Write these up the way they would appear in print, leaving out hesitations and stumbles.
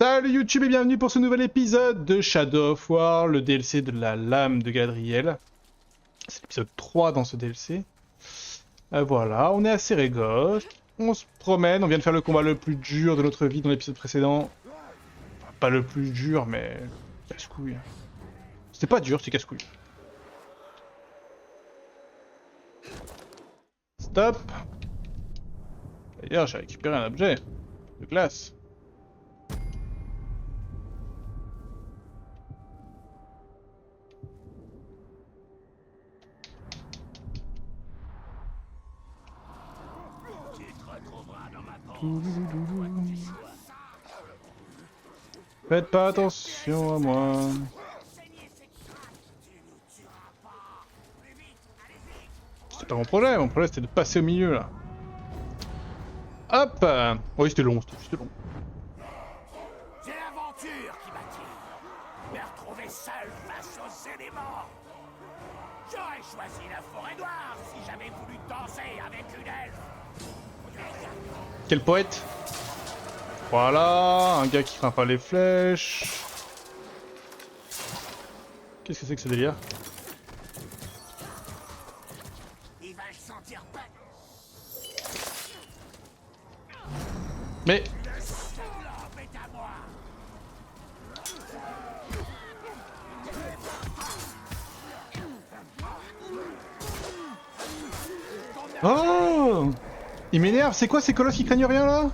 Salut YouTube et bienvenue pour ce nouvel épisode de Shadow of War, le DLC de la lame de Gadriel. C'est l'épisode 3 dans ce DLC. Voilà, on est à Sérégos, on se promène, on vient de faire le combat le plus dur de notre vie dans l'épisode précédent. Enfin, pas le plus dur, mais casse-couille. C'était pas dur, c'est casse-couille. Stop. D'ailleurs, j'ai récupéré un objet de classe. Faites pas attention à moi. C'était pas mon problème c'était de passer au milieu là. Hop. Oui, c'était long, c'était long. C'est l'aventure qui m'attire. Me retrouver seul face aux éléments. J'aurais choisi la forêt noire si j'avais voulu danser avec une elfe. Quel poète. Voilà, un gars qui craint pas les flèches. Qu'est-ce que c'est que ce délire? Il va se sentir pas. Mais... L'orbe est à moi. Oh! Il m'énerve, c'est quoi ces colosses qui craignent rien là?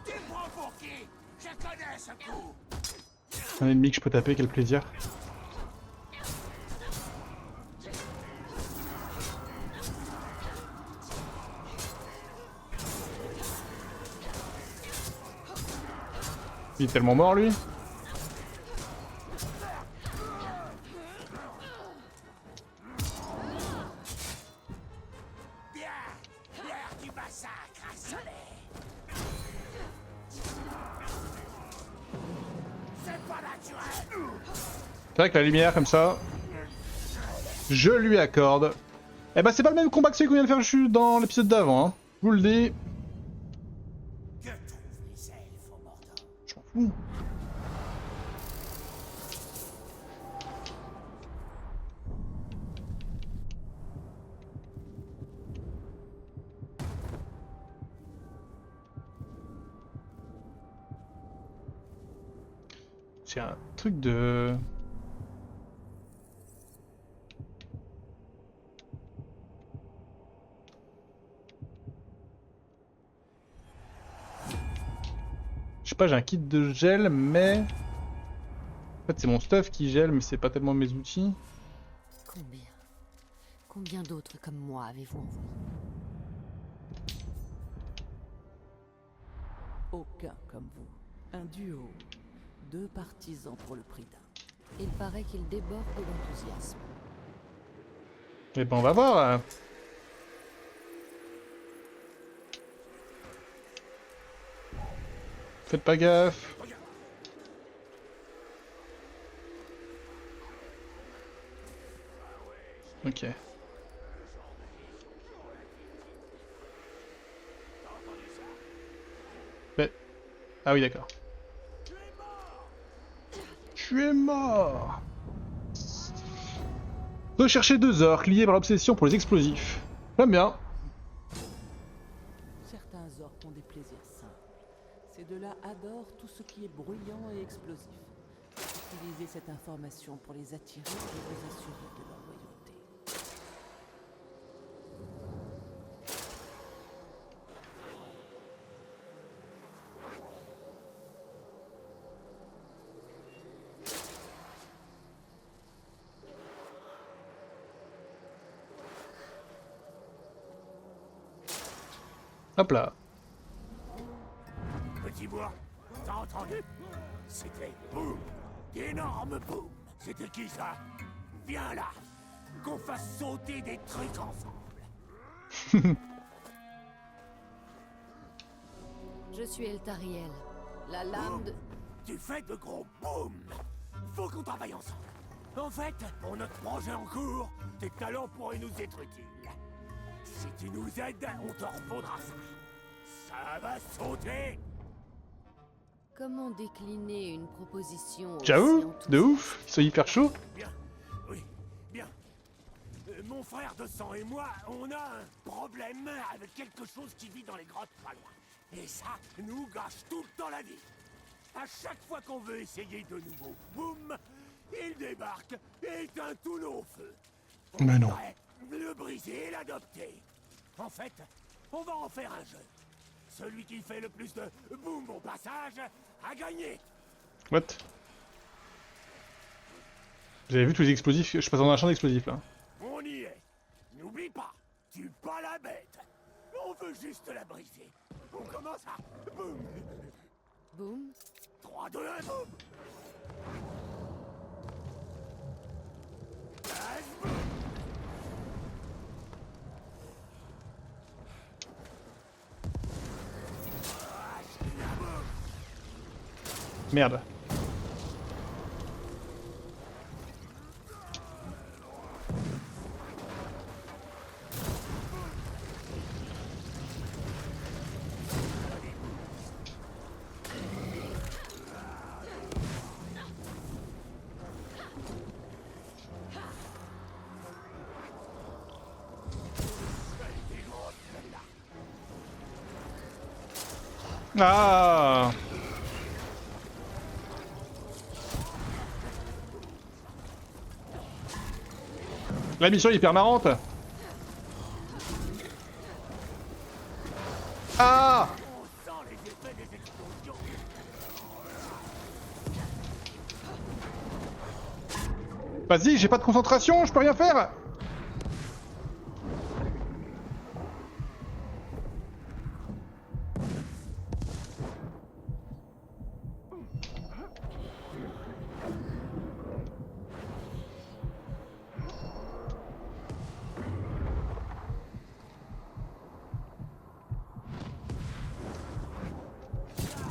Tu me prends pour qui? Je connais ce coup. Un ennemi que je peux taper, quel plaisir. Il est tellement mort lui. Bien, l'heure du massacre a sonné. C'est pas naturel. C'est vrai que la lumière comme ça, je lui accorde. Eh ben c'est pas le même combat que celui qu'on vient de faire dans l'épisode d'avant, hein. Je vous le dis. Que trouvent les elfes au Mordor? Je m'en fous. C'est un truc de... Je sais pas, j'ai un kit de gel, mais... En fait, c'est mon stuff qui gèle, mais c'est pas tellement mes outils. Combien d'autres comme moi avez-vous en vous? Aucun comme vous. Un duo. 2 partisans pour le prix d'un. Il paraît qu'il déborde de l'enthousiasme. Eh ben, on va voir. Faites pas gaffe. Ok. Mais... Ah oui, d'accord. Tu es mort. Rechercher 2 orques liés par l'obsession pour les explosifs. J'aime bien. Certains orques ont des plaisirs simples. Ces deux-là adorent tout ce qui est bruyant et explosif. Utilisez cette information pour les attirer et vous assurer de leur loyauté. Hop là. petit bois. T'as entendu? C'était boum. D'énormes boum. C'était qui ça? Viens là. Qu'on fasse sauter des trucs ensemble. Je suis Eltariel, la lame de... Tu fais de gros boum. Faut qu'on travaille ensemble. En fait, pour notre projet en cours, tes talents pourraient nous être utiles. Si tu nous aides, on te refaudra ça. Ça va sauter. Comment décliner une proposition aussi J'avoue, de enthousiaste? ouf, ils sont hyper chauds. Bien, oui, bien. Mon frère de sang et moi, on a un problème avec quelque chose qui vit dans les grottes pas loin. Et ça nous gâche tout le temps la vie. À chaque fois qu'on veut essayer de nouveau, boum, il débarque et éteint tous nos feux. On Mais non. devrait le briser et l'adopter. En fait, on va en faire un jeu. Celui qui fait le plus de boum au passage a gagné. What? Vous avez vu tous les explosifs? Je passe dans un champ d'explosifs là. On y est. N'oublie pas, tue pas la bête. On veut juste la briser. On commence à... Boum. Boum. 3, 2, 1, boum. Gaz, boum. Merde. Ah! La mission est hyper marrante. Ah! On sent les effets des explosions. Vas-y, j'ai pas de concentration, je peux rien faire.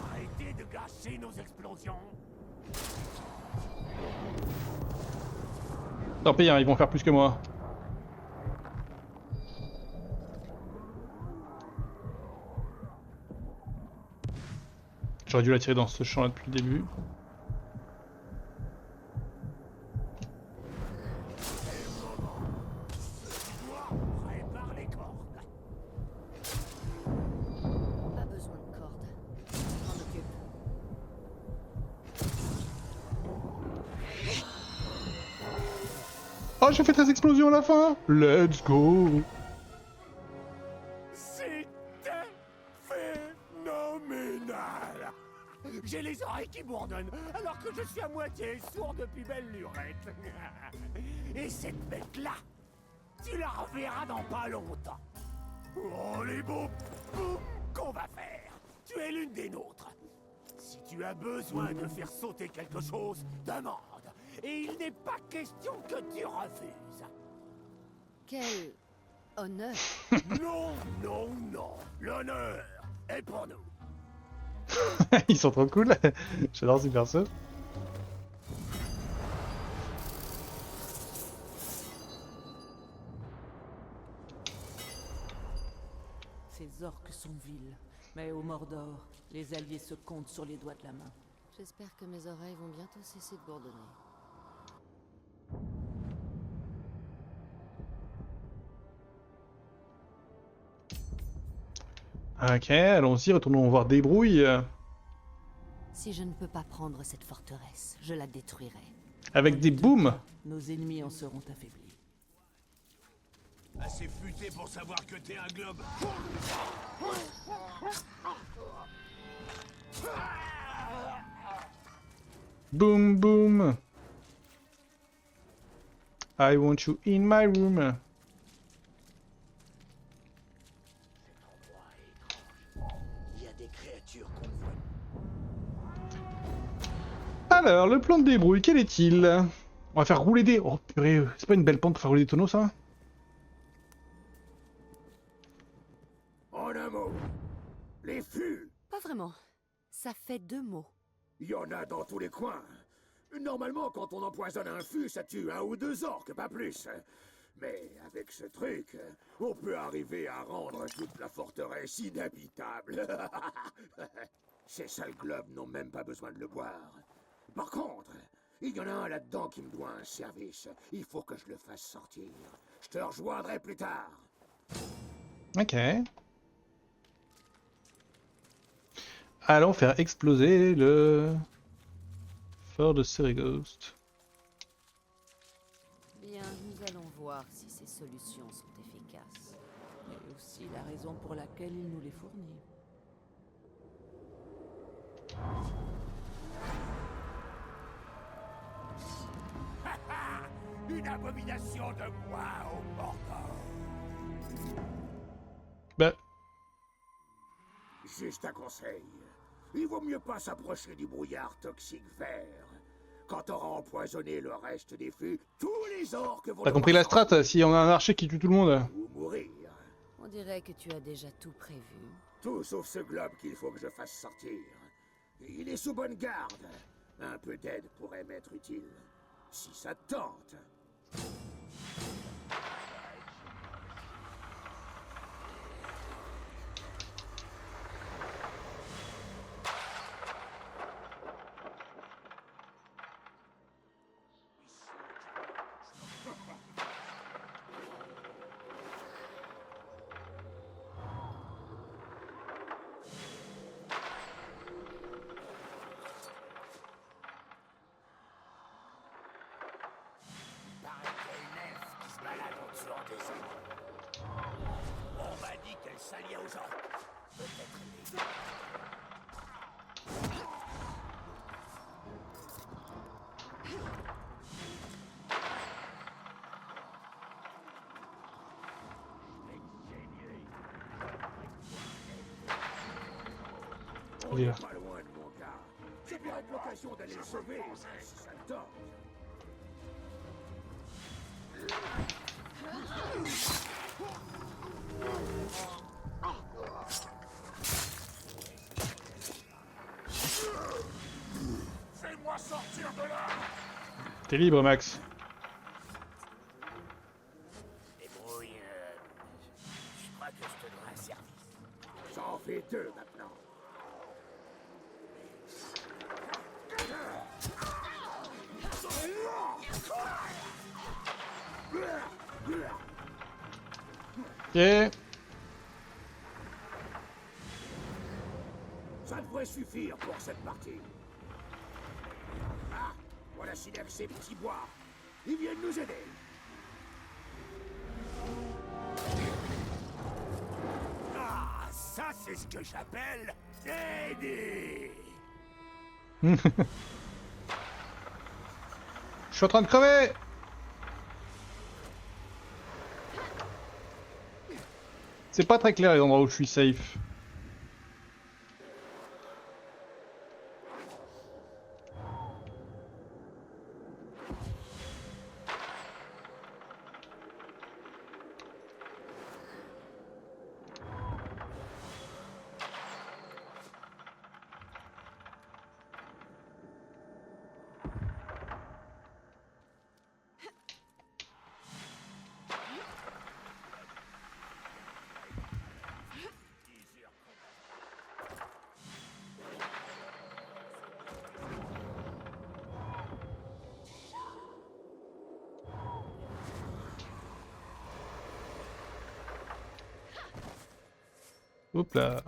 Arrêtez de gâcher nos explosions. Tant pis, hein, ils vont faire plus que moi. J'aurais dû la tirer dans ce champ-là depuis le début. Prépare les cordes. Pas besoin de corde. Je m'en occupe. Oh, j'ai fait 13 explosions à la fin. Let's go. C'était phénoménal. J'ai les oreilles qui bourdonnent, alors que je suis à moitié sourd depuis belle lurette. Et cette bête-là, tu la reverras dans pas longtemps. Oh, les beaux boum qu'on va faire. Tu es l'une des nôtres. Si tu as besoin de faire sauter quelque chose, demande. Et il n'est pas question que tu refuses. Quel honneur. Non, non, non. L'honneur est pour nous. Ils sont trop cool. J'adore ces persos. Ces orques sont vils, mais au Mordor, les alliés se comptent sur les doigts de la main. J'espère que mes oreilles vont bientôt cesser de bourdonner. Ok, allons-y, retournons voir Débrouille. Si je ne peux pas prendre cette forteresse, je la détruirai. Avec des booms. Nos ennemis en seront affaiblis. Assez futé pour savoir que t'es un globe. Boom, boom. I want you in my room. Cet endroit est étrange. Il y a des créatures qu'on voit Alors, le plan de débrouille, quel est-il? On va faire rouler des... Oh purée, c'est pas une belle pente pour faire rouler des tonneaux, ça? En un mot, les fûts, Pas vraiment. Ça fait 2 mots. il y en a dans tous les coins. Normalement, quand on empoisonne un fût, ça tue 1 ou 2 orques, pas plus. Mais avec ce truc, on peut arriver à rendre toute la forteresse inhabitable. Ces sales globes n'ont même pas besoin de le boire. Par contre, il y en a un là-dedans qui me doit un service. Il faut que je le fasse sortir. Je te rejoindrai plus tard. Ok. Allons faire exploser le fort de Sereghost. Bien, nous allons voir si ces solutions sont efficaces. Et aussi la raison pour laquelle il nous les fournit. Une abomination de moi au Mordor. Bah, Juste un conseil. Il vaut mieux pas s'approcher du brouillard toxique vert. Quand t'auras empoisonné le reste des fûts, tous les orques vont... t'as compris la strat, si on a un archer qui tue tout le monde. Ou mourir. On dirait que tu as déjà tout prévu. Tout sauf ce globe qu'il faut que je fasse sortir. Il est sous bonne garde. Un peu d'aide pourrait m'être utile. Si ça te tente. On m'a dit qu'elle s'alliait aux orques. Peut-être les... On est pas loin de mon gars. C'est bien l'occasion d'aller le sauver, si ça te tente. Fais-moi sortir de là! T'es libre, Max. Débrouille. Je crois que je te dois un service. J'en fais 2 maintenant. Ok. Ça devrait suffire pour cette partie. Ah, voilà Silex et Petit Bois. Ils viennent nous aider. Ah, ça c'est ce que j'appelle aider. Je suis en train de crever. C'est pas très clair les endroits où je suis safe. Hop là.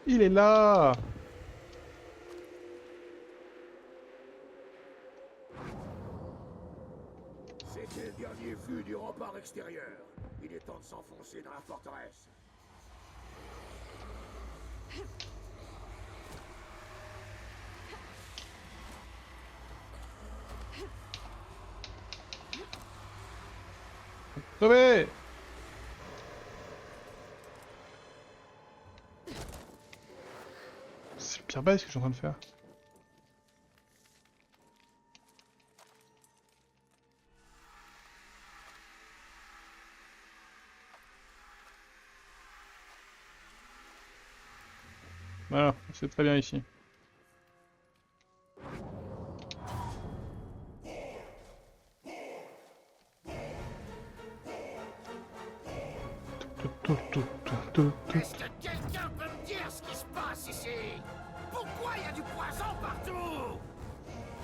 Il est là. été le dernier vu du rempart extérieur. Il est temps de s'enfoncer dans la forteresse. Sauvez! C'est le pire bail ce que je suis en train de faire. Voilà, c'est très bien ici. Est-ce que quelqu'un peut me dire ce qui se passe ici? Pourquoi il y a du poison partout?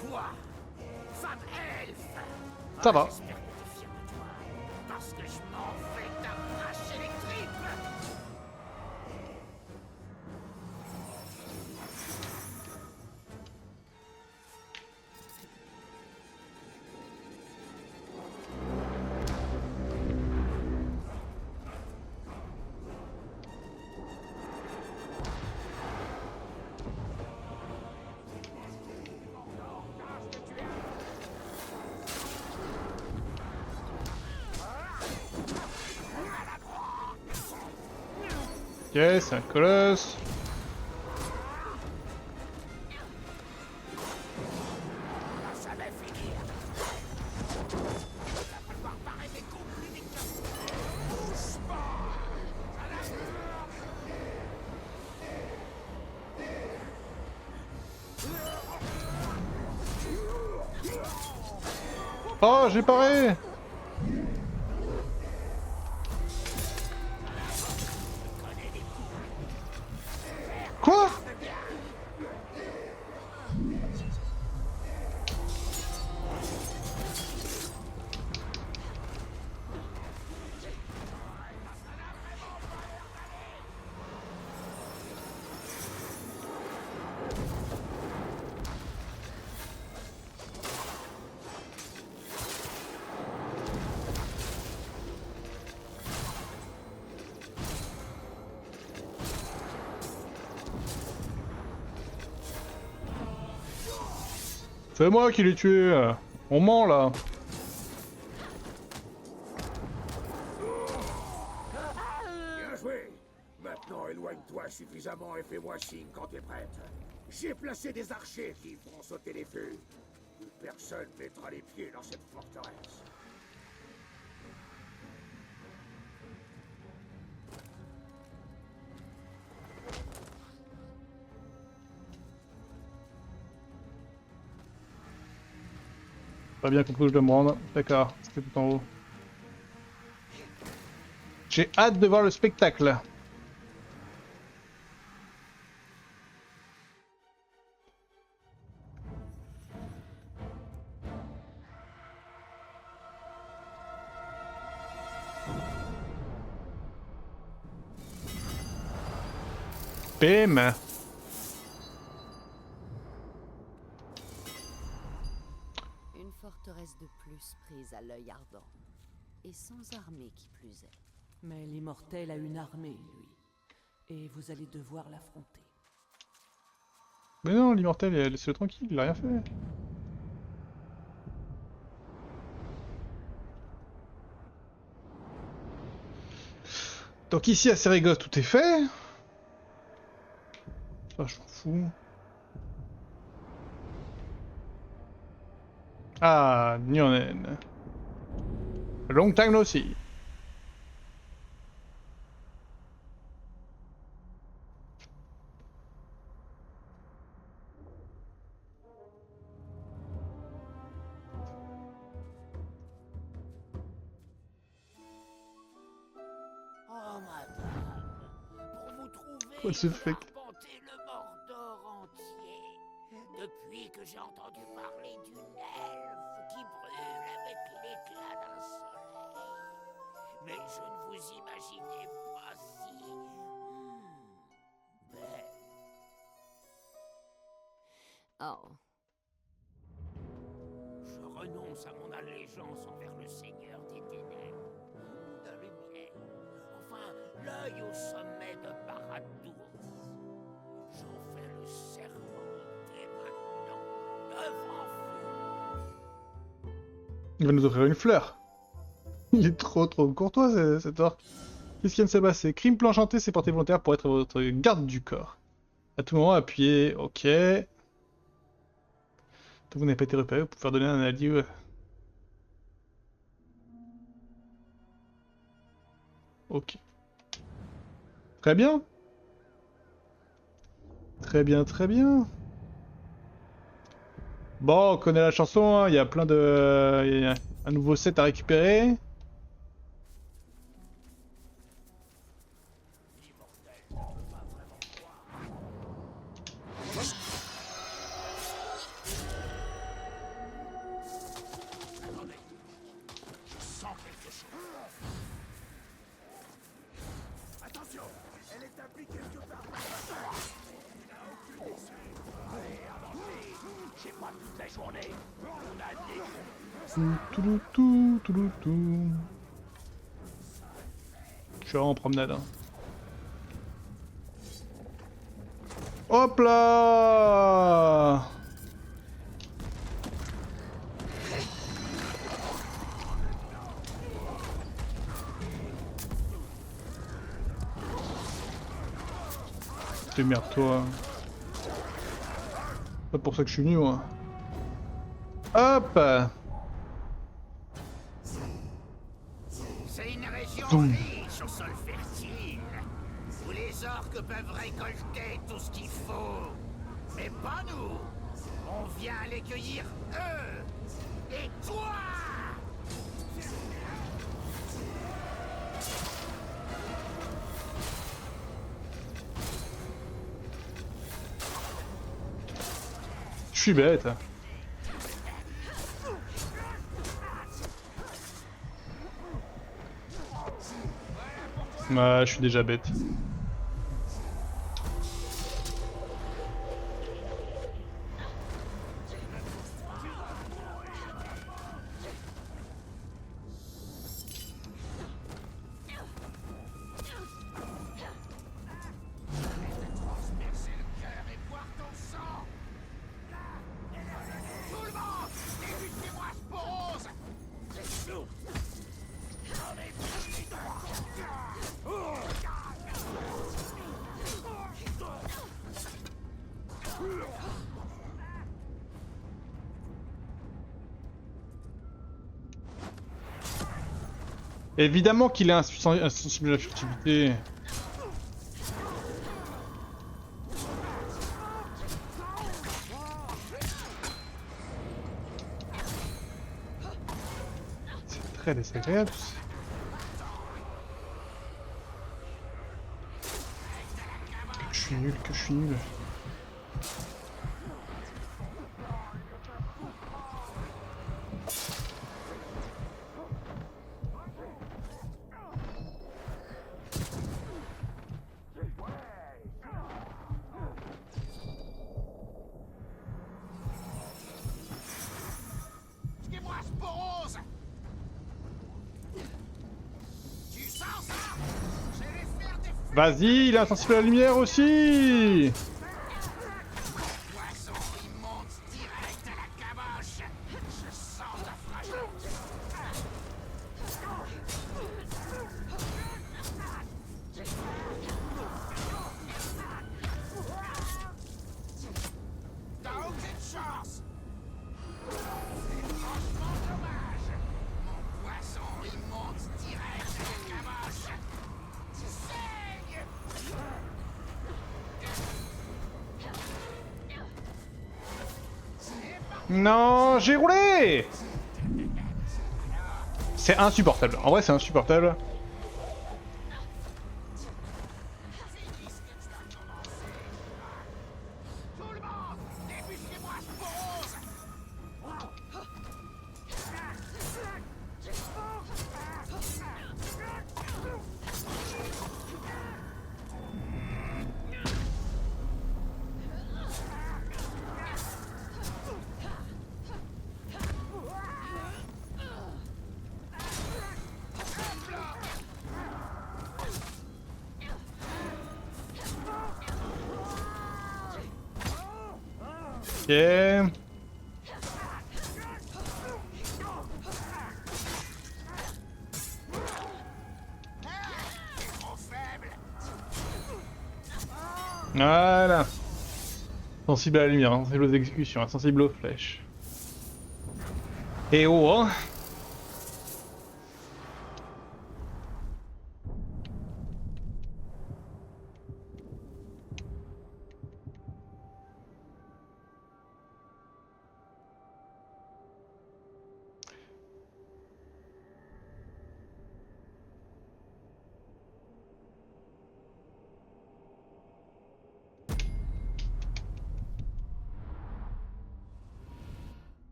Toi, femme elfe. Ça va. J'espère que t'es fier de toi. Parce que je m'en vais t'arracher les tripes. Ok, c'est un colosse. Ça va finir. Il va falloir parer mes coups plus vite que... Bouge pas. Oh, j'ai paré! Quoi? C'est moi qui l'ai tué. On ment là. Bien joué. Maintenant, éloigne-toi suffisamment et fais-moi signe quand t'es prête. J'ai placé des archers qui feront sauter les feux. Plus personne mettra les pieds dans cette forteresse. Pas bien compris où je dois me rendre. D'accord, c'était tout en haut. J'ai hâte de voir le spectacle. Bim! Une forteresse de plus prise à l'œil ardent. Et sans armée qui plus est. Mais l'immortel a une armée, lui. Et vous allez devoir l'affronter. Mais non, l'immortel, laissez-le tranquille, il a rien fait. Donc ici à Sérégos, tout est fait. Ça, je m'en fous. Ah, Nyonen. Long time no see. Oh, madame, pour vous trouver, What the j'ai fuck? arpenté le Mordor entier. Depuis que j'ai entendu parler d'une elfe qui brûle avec l'éclat d'un soleil. Mais je ne vous imaginais pas si... belle. Oh, Je renonce à mon allégeance envers le Seigneur des Ténèbres, de lumière. Enfin, l'œil au sommet de Barad-dûr. J'en fais le serment dès maintenant, devant vous. Il va nous offrir une fleur. Il est trop courtois cet orc. Qu'est-ce qui vient de se passer? Crime plan enchanté, c'est porté volontaire pour être votre garde du corps. À tout moment, appuyez OK. Tant que vous n'avez pas été repéré, vous pouvez faire donner un allié. OK. Très bien. Très bien, très bien. Bon, on connaît la chanson, hein. Il y a plein de... Il y a un nouveau set à récupérer. Attention, elle est impliquée quelque part. J'ai pas toute la journée. On a des... Tout. Je suis en promenade. Hein. Hop là! Démerde-toi. Pas pour ça que je suis venu, moi. Hop! C'est une région Zoom. riche au sol fertile, où les orques peuvent récolter tout ce qu'il faut. Mais pas nous. On vient les cueillir eux. Et toi! Je suis bête. Ouais, je suis déjà bête. Évidemment qu'il est insensible à la furtivité. C'est très désagréable. Que je suis nul, que je suis nul. Dis-moi, Sporose! Tu sens ça? Je vais faire des Vas-y, il est insensible à la lumière aussi. poissons, ils montent direct à la caboche. Je sens ta fraîcheur. T'as aucune chance. C'est franchement dommage. Mon poisson, il monte direct à la caboche. Saigne! Non, j'ai roulé. C'est insupportable. En vrai, c'est insupportable. Tout le monde, débusquez-moi Sporose! Ok. Voilà. Sensible à la lumière, hein, sensible aux exécutions, hein, sensible aux flèches. Et oh hein.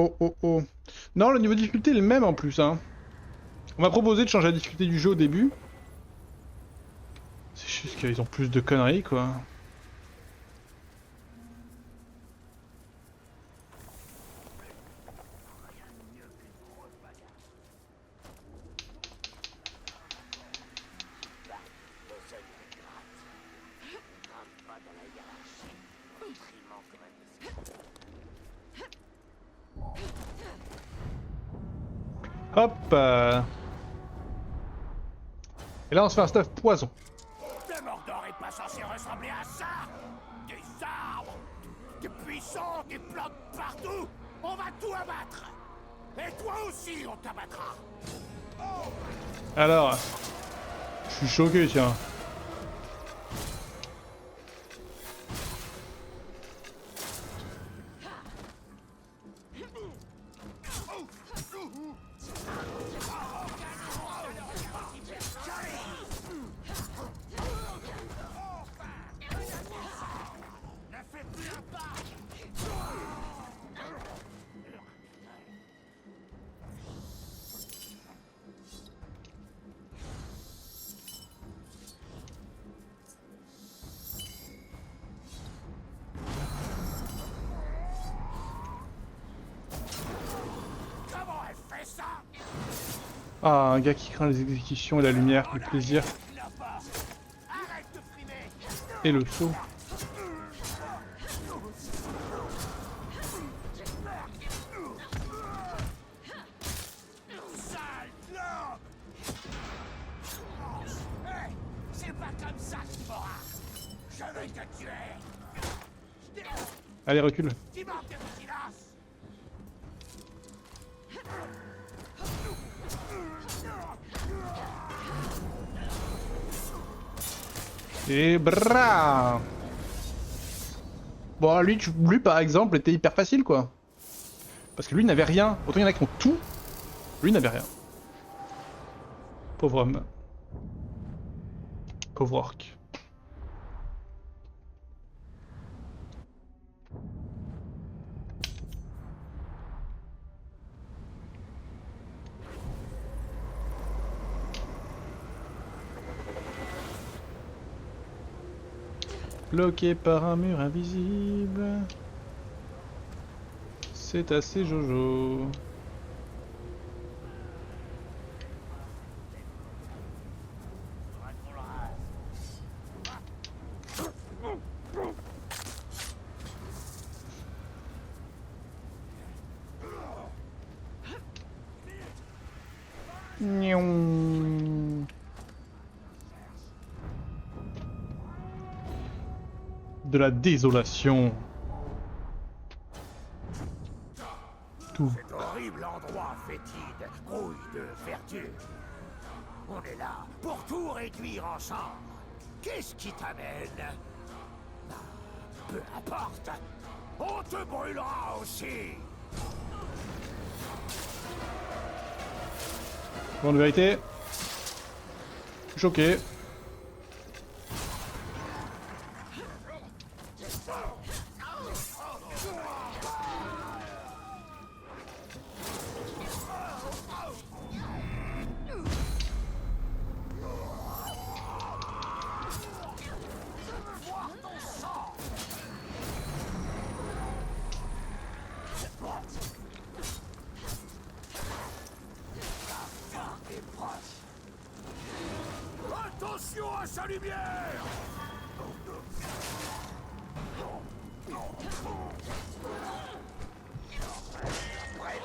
Oh oh oh. Non, le niveau de difficulté est le même en plus, hein. On m'a proposé de changer la difficulté du jeu au début. C'est juste qu'ils ont plus de conneries, quoi. Hop Et là on se fait un stuff poison. Le Mordor est pas censé ressembler à ça. Des arbres, des buissons, des plantes partout. On va tout abattre. Et toi aussi, on t'abattra. Alors... Je suis choqué, tiens. Comment elle fait ça? Ah, un gars qui craint les exécutions et la lumière, le plaisir Arrête de frimer. et le saut. Sale globe. Hey, c'est pas comme ça que tu m'auras. Je vais te tuer. Allez, recule. Tu manques de vigilance. Et bra. Bon, lui par exemple était hyper facile quoi. Parce que lui n'avait rien. Autant il y en a qui ont tout. Lui n'avait rien. Pauvre homme. Pauvre orc. Bloqué par un mur invisible. C'est assez jojo. Gnon. De la désolation. Tout. Cet horrible endroit fétide, grouille de verdure. On est là pour tout réduire ensemble. Qu'est-ce qui t'amène? Ah, peu importe. On te brûlera aussi. Bon, de vérité. Choqué. Attention Montre-moi sa lumière!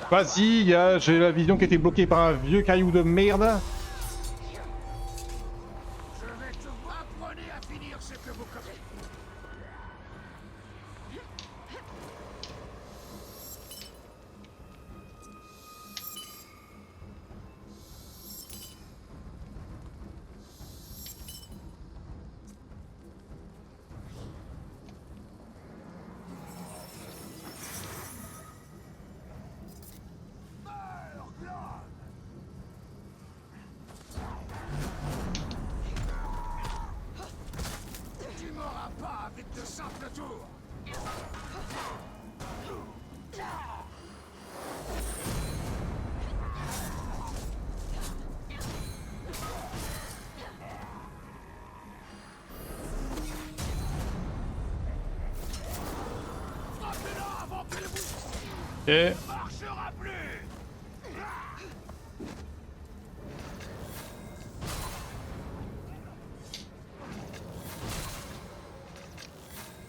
Vas-y, gars, j'ai la vision qui a été bloquée par un vieux caillou de merde. Je vais te apprenez à finir ce que vous commencez. Tu m'auras pas avec de simples tours. Frappez-la avant que vous Et marchera plus.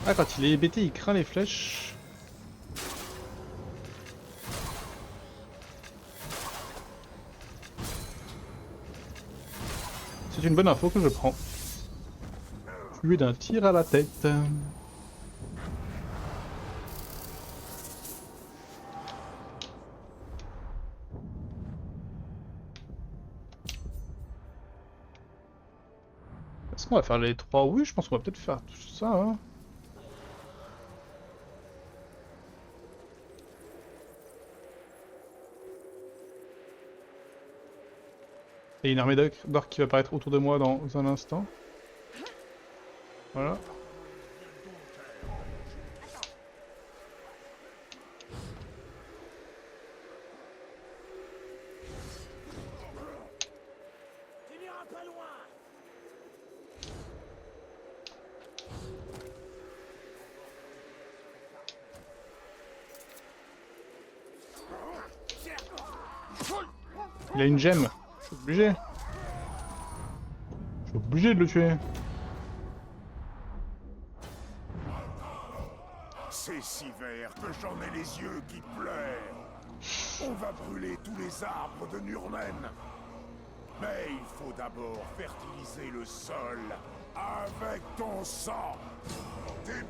ah, quand il est hébété, il craint les flèches. C'est une bonne info que je prends. Tué d'un tir à la tête. Est-ce qu'on va faire les trois? Oui, je pense qu'on va peut-être faire tout ça. Hein. Et une armée d'orques qui va apparaître autour de moi dans un instant. Voilà. Tu n'iras pas loin. Il a une gemme. Je suis obligé. Je suis obligé de le tuer. C'est si vert que j'en ai les yeux qui pleurent. On va brûler tous les arbres de Nurmen. Mais il faut d'abord fertiliser le sol avec ton sang. Des-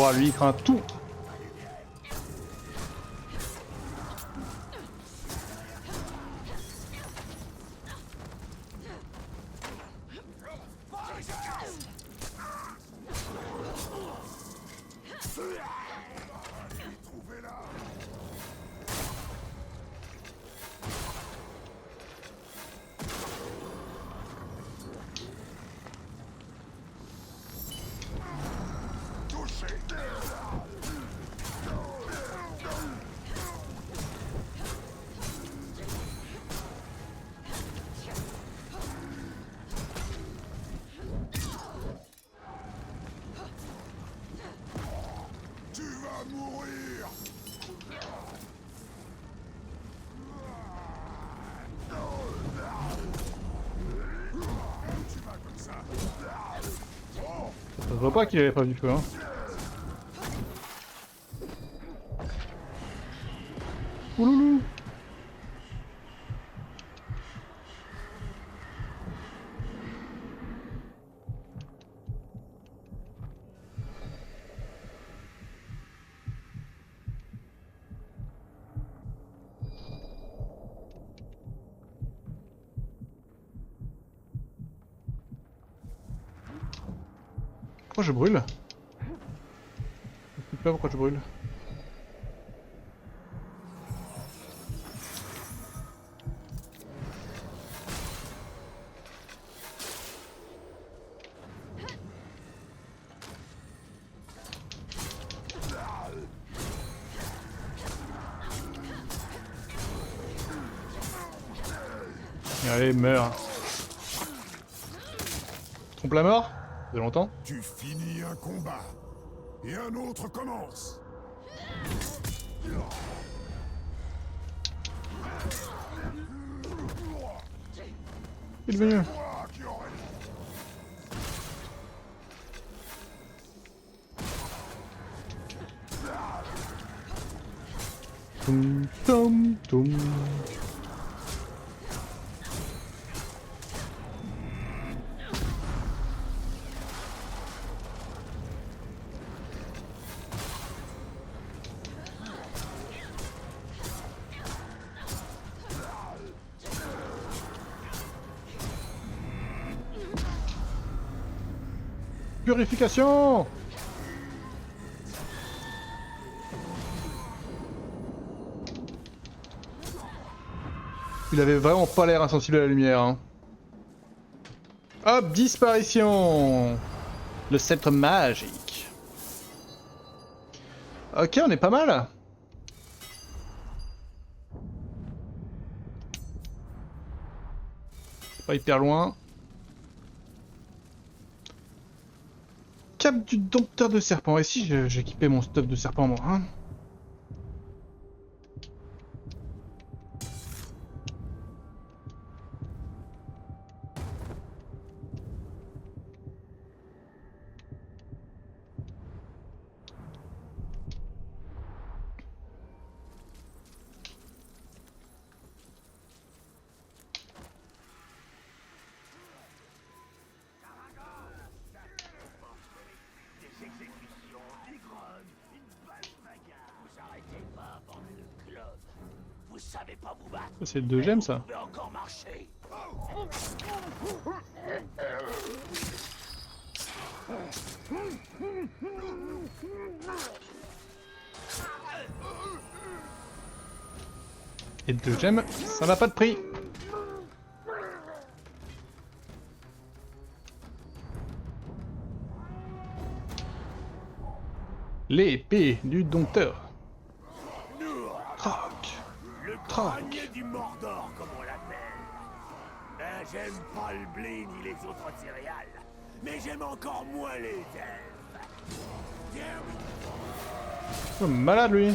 Oh, lui, il craint tout. Trouvez-la. Touché. Tu vas mourir. Tu vas comme ça. Oh. Ça se voit pas qu'il avait pas du feu, hein. Ouloulou. Pourquoi je brûle? Je sais pas pourquoi je brûle. Allez, meurs. Trompe la mort? De longtemps? Tu finis un combat. et un autre commence. Il est venu. Toum, toum, toum. Purification! Il avait vraiment pas l'air insensible à la lumière. Hein. Hop, disparition! Le sceptre magique. Ok, on est pas mal. Pas hyper loin. Cap du dompteur de serpents. Et si j'équipais mon stuff de serpent, moi, hein? Ça, c'est le 2 gemmes, ça. Et 2 gemmes, ça n'a pas de prix. L'épée du dompteur. Troc. Troc. Du Mordor, comme on l'appelle. Ben, j'aime pas le blé ni les autres céréales, mais j'aime encore moins les elfes. Tiens, Oh, malade lui.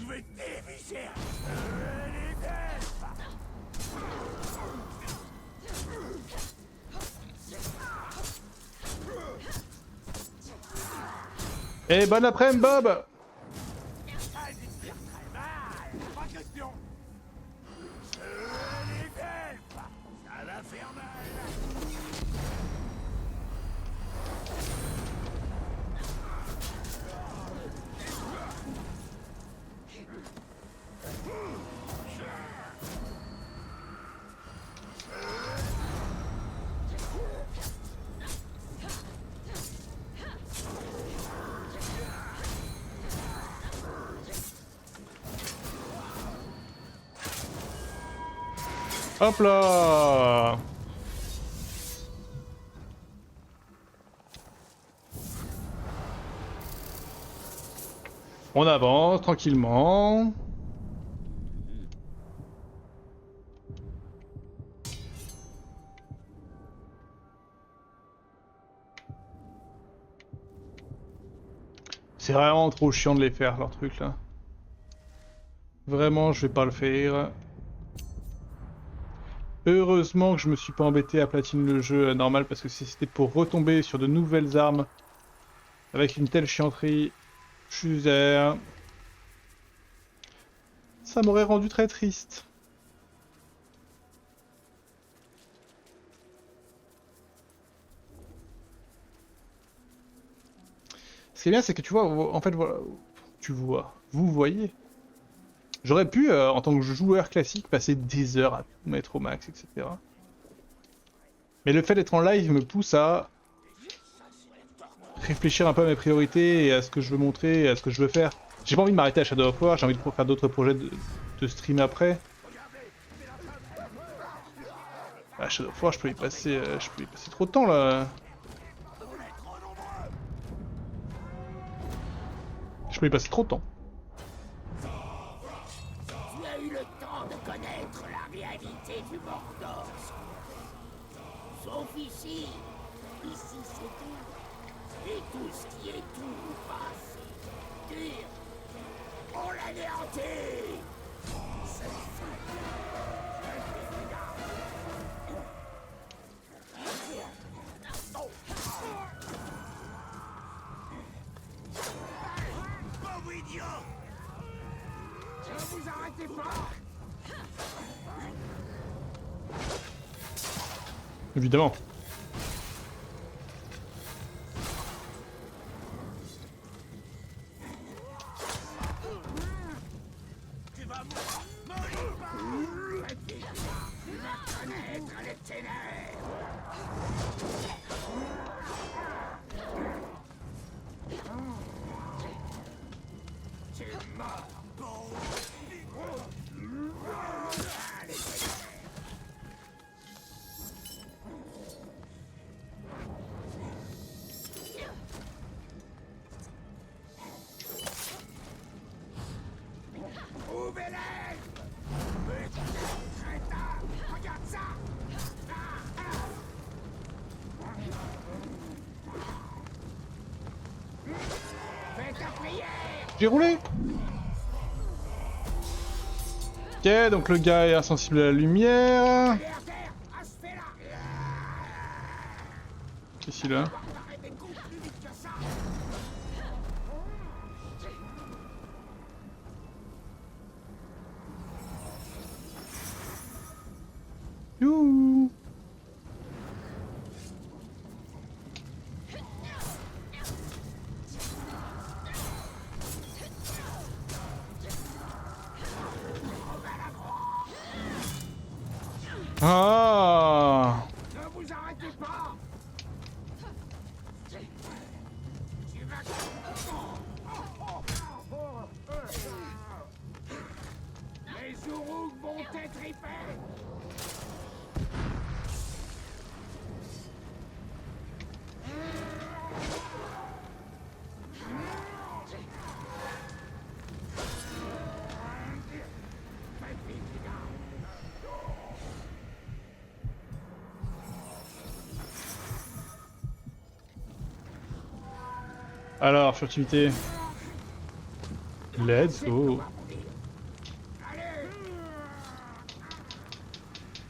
je vais t'évicher. Les elfes. Et bon après-midi, Bob. Pas question. Les elfes. Ça va faire mal. Hop là. On avance tranquillement. C'est vraiment trop chiant de les faire, leurs trucs là. Vraiment, je vais pas le faire. Heureusement que je me suis pas embêté à platiner le jeu normal, parce que si c'était pour retomber sur de nouvelles armes avec une telle chianterie, ça m'aurait rendu très triste. Ce qui est bien, c'est que tu vois, en fait, voilà, vous voyez. J'aurais pu, en tant que joueur classique, passer des heures à tout mettre au max, etc. Mais le fait d'être en live me pousse à réfléchir un peu à mes priorités et à ce que je veux montrer et à ce que je veux faire. J'ai pas envie de m'arrêter à Shadow of War, j'ai envie de faire d'autres projets de stream après. À Shadow of War, je peux y passer trop de temps là. peux y passer trop de temps. Tu as eu le temps de connaître la réalité du Mordor. Sauf ici. Ici, c'est dur. Et tout ce qui est tout passe. Dur. On l'anéantit. C'est ça. Pauvre idiot! Ne vous arrêtez pas! Évidemment. Tu vas mourir pas! Tu vas connaître les ténèbres! Tu es mort, bon! Ouvrez-les! Crétin! Regarde ça! Fais ta prière! J'ai roulé. Ok, donc le gars est insensible à la lumière. Allez à terre! Aspect-là! Qu'est-ce qu'il a? Arrête des coups plus vite que ça! Youhou. Ah. Ne vous arrêtez pas! Tu vas... Les Uruk vont t'étriper! Alors, furtivité. Let's go.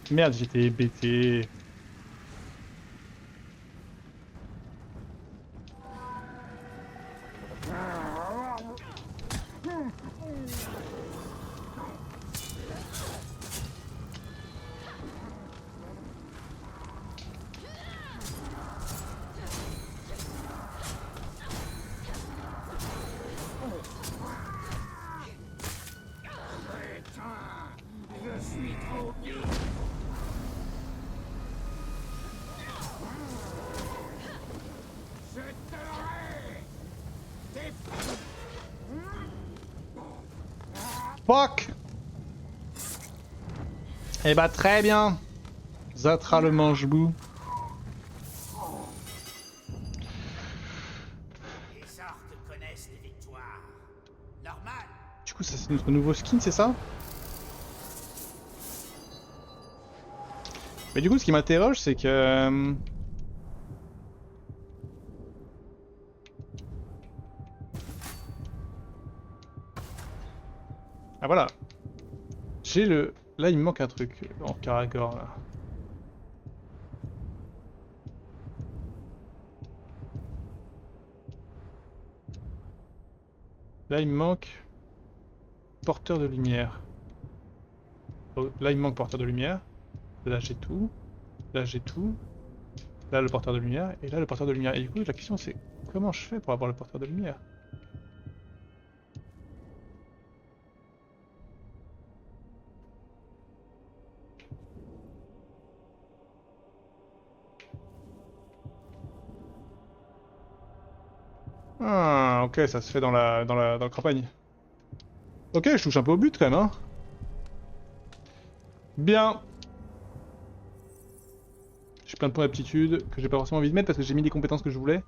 Merde, j'étais hébété. Je suis trop vite! Je te l'aurai! T'es fou! Fuck. Eh bah très bien. Zatra le mange-bout. Les orques connaissent les victoires. Normal! Du coup, ça c'est notre nouveau skin, c'est ça? Mais du coup, ce qui m'interroge, c'est que... Ah voilà. J'ai le... Là, il me manque un truc en Karagor, là. Là, il me manque... Porteur de lumière. Oh, là, il me manque porteur de lumière. Là, j'ai tout. Là, j'ai tout. Là, le porteur de lumière. Et là, le porteur de lumière. Et du coup, la question, c'est... Comment je fais pour avoir le porteur de lumière? Ah, ok, ça se fait dans la campagne. Ok, je touche un peu au but quand même, hein. Bien. J'ai plein de points d'aptitude que j'ai pas forcément envie de mettre parce que j'ai mis les compétences que je voulais.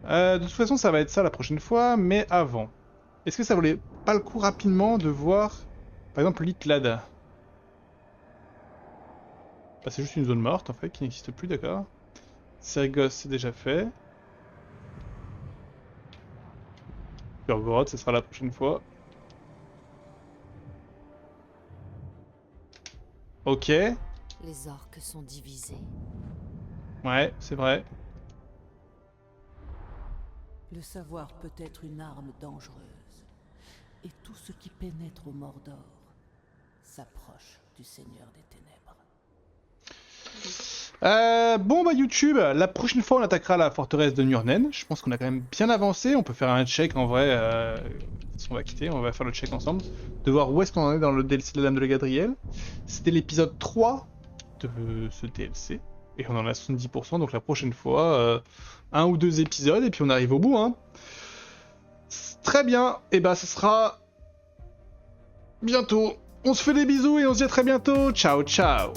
De toute façon, ça va être ça la prochaine fois, mais avant. Est-ce que ça valait pas le coup rapidement de voir, par exemple, l'Itlada? Bah, c'est juste une zone morte, en fait, qui n'existe plus, d'accord. Sergos, c'est déjà fait. Purgorod, ce sera la prochaine fois. Ok. Les orques sont divisés. Ouais, c'est vrai. Le savoir peut être une arme dangereuse. Et tout ce qui pénètre au Mordor s'approche du Seigneur des Ténèbres. Bon bah YouTube, la prochaine fois on attaquera la forteresse de Nurnen. Je pense qu'on a quand même bien avancé. On peut faire un check en vrai. Si on va quitter, on va faire le check ensemble. De voir où est-ce qu'on en est dans le DLC de la Dame de la Gadriel. C'était l'épisode 3 de ce DLC. Et on en a 70%, donc la prochaine fois, un ou deux épisodes, et puis on arrive au bout. Hein. Très bien, et bah ce sera bientôt. On se fait des bisous et on se dit à très bientôt. Ciao ciao.